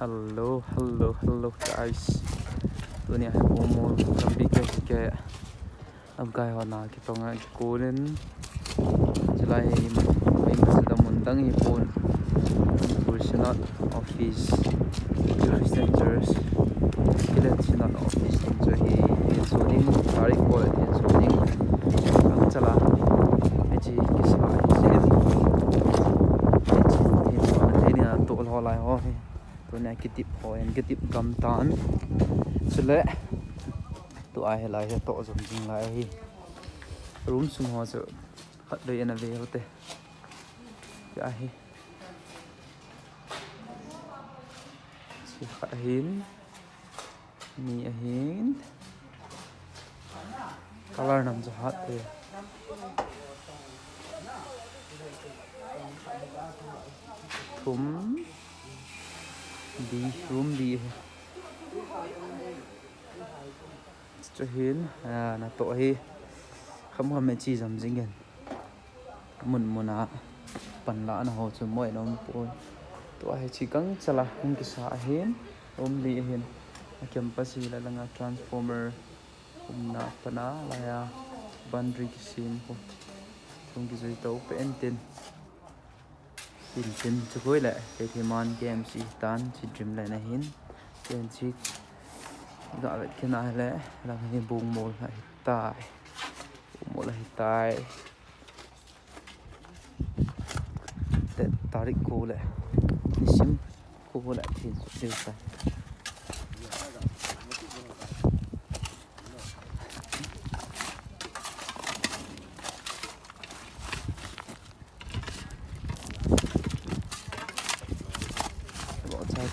Hello guys. Tuni hai pomol kambi ke ab gai ho na ki tonga ki kolen julai mai masada mundang hi pon Kursinot office centers Kursinot office center hi zoning tarik ko zoning ang chala eji kisma silip eji hin na tol ho lai ho tuni kitip ho en kitip gamtan chule tu ai lai he to zum jing lai hi room sum ho so khat dei na ve hote ya hi si khat hin ni hin color nam jo hat te thum di room di cho hin na to hi kham kham chi jam jingen mun muna pan la na ho chu moi nom pon to ai chi kang chala hung ki sa hin li hin campus hi la langa transformer na pana la ya boundary ki sim ko tung ki zoi to pe enten tin chu koi la ke thiman KMC tan chi dream la na hin ken chi ga la ke na le la ni bung mol la tai mol la tai te tarik ko le nisim ko la thin su sa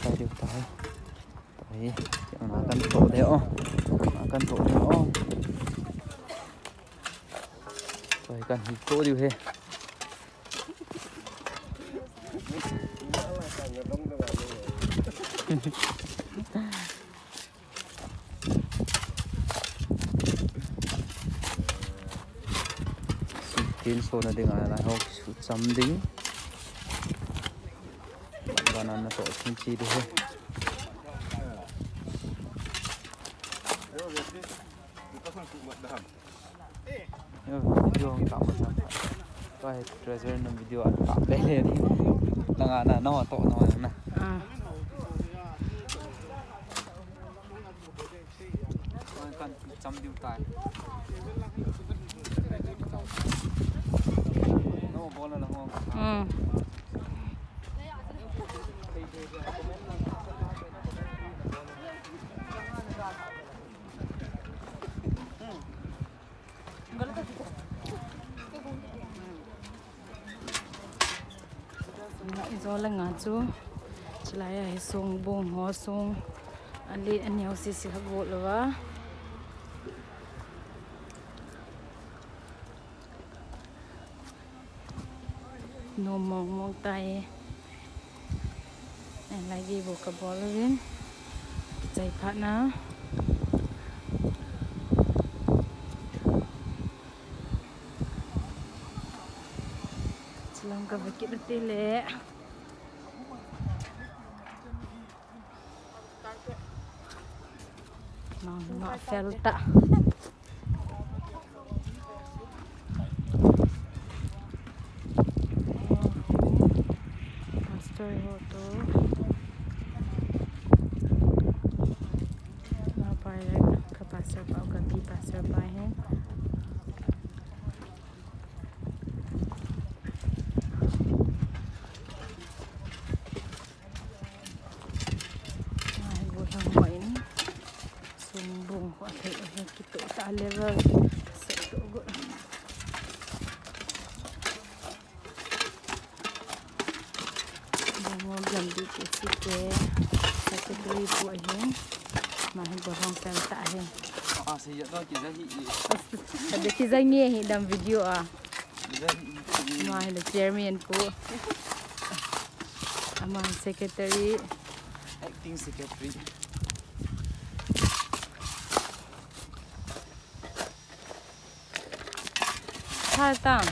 tay được tay đấy nó cần tổ đeo nó cần tổ đeo rồi cần hít cô điều he tin số là đừng ai lại học chấm đính bạn nó tổ chính trị được không? Video tạo một sản phẩm coi treasure nó video ăn tạo lên đi là nó tổ nó nè con chấm điều tài nó bỏ là ngon do là ngã chú chỉ là cái sông bông hoa sông anh đi anh nhau xí xí hấp vội rồi vả nô mong mong tay anh lại đi bộ cà bò lên chạy phát na làm cái việc đó tê lệ nó fel tak master hoto na pai ke pasar pau ke pi pasar pai hen bung ko ay kita ta level sa to go mo gambi ke sike sa ke dui po hen mahin borong kan ta hen si to ki za hi ada ki za nge hi dam video mahin chairman po amang secretary acting secretary Tang